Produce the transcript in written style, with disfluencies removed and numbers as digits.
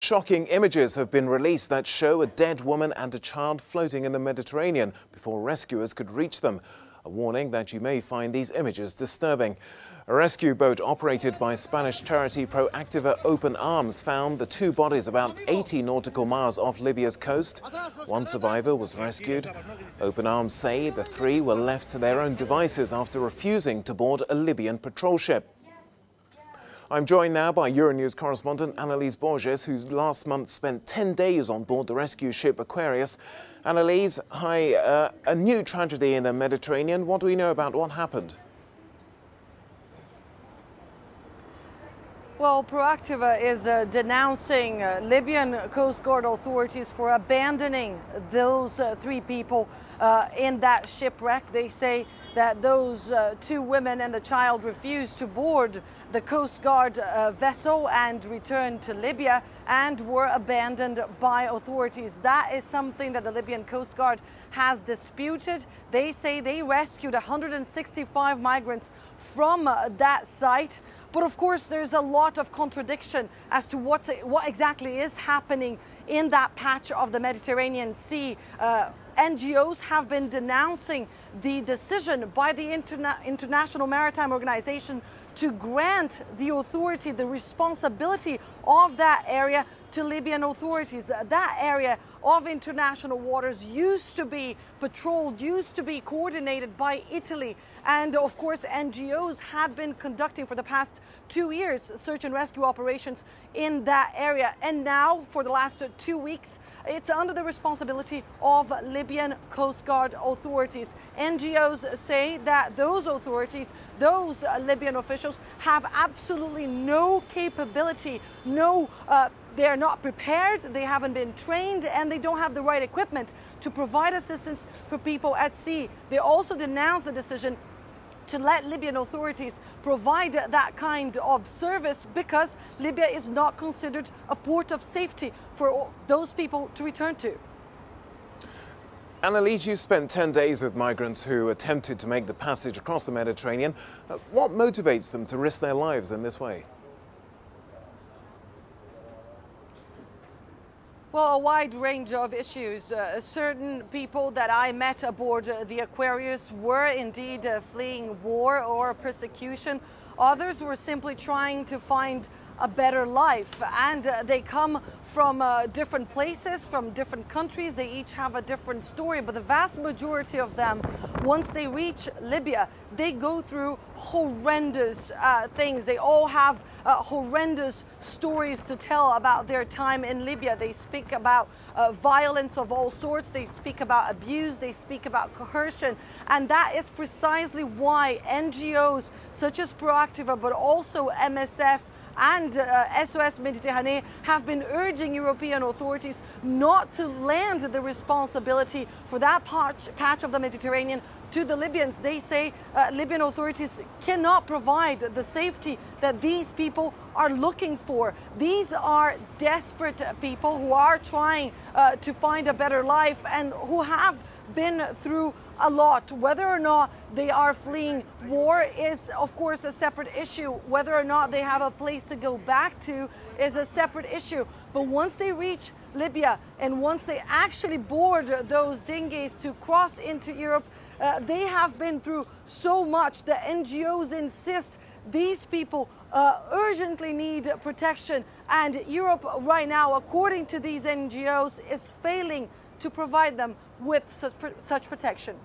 Shocking images have been released that show a dead woman and a child floating in the Mediterranean before rescuers could reach them. A warning that you may find these images disturbing. A rescue boat operated by Spanish charity Proactiva Open Arms found the two bodies about 80 nautical miles off Libya's coast. One survivor was rescued. Open Arms say the three were left to their own devices after refusing to board a Libyan patrol ship. I'm joined now by Euronews correspondent Annalise Borges, who last month spent 10 days on board the rescue ship Aquarius. Annalise, hi. A new tragedy in the Mediterranean. What do we know about what happened? Well, Proactiva is denouncing Libyan Coast Guard authorities for abandoning those three people in that shipwreck. They say that those two women and the child refused to board the Coast Guard vessel and return to Libya and were abandoned by authorities. That is something that the Libyan Coast Guard has disputed. They say they rescued 165 migrants from that site. But of course, there's a lot of contradiction as to what exactly is happening in that patch of the Mediterranean Sea. NGOs have been denouncing the decision by the International Maritime Organization to grant the authority the responsibility of that area to Libyan authorities. That area of international waters used to be patrolled, used to be coordinated by Italy. And of course, NGOs had been conducting for the past 2 years search and rescue operations in that area. And now, for the last 2 weeks, it's under the responsibility of Libyan Coast Guard authorities. NGOs say that those authorities, those Libyan officials, have absolutely no capability, they are not prepared, they haven't been trained, and they don't have the right equipment to provide assistance for people at sea. They also denounced the decision to let Libyan authorities provide that kind of service because Libya is not considered a port of safety for those people to return to. Annalise, you spent 10 days with migrants who attempted to make the passage across the Mediterranean. What motivates them to risk their lives in this way? Well, a wide range of issues. Certain people that I met aboard the Aquarius were indeed fleeing war or persecution. Others were simply trying to find a better life, and they come from different places, from different countries. They each have a different story, but the vast majority of them, once they reach Libya, they go through horrendous things. They all have horrendous stories to tell about their time in Libya. They speak about violence of all sorts. They speak about abuse. They speak about coercion. And that is precisely why NGOs such as Proactiva, but also MSF, and SOS Méditerranée have been urging European authorities not to land the responsibility for that patch of the Mediterranean to the Libyans. They say Libyan authorities cannot provide the safety that these people are looking for. These are desperate people who are trying to find a better life and who have been through a lot. Whether or not they are fleeing war is, of course, a separate issue. Whether or not they have a place to go back to is a separate issue. But once they reach Libya and once they actually board those dinghies to cross into Europe, they have been through so much. The NGOs insist these people urgently need protection, and Europe right now, according to these NGOs, is failing to provide them with such protection.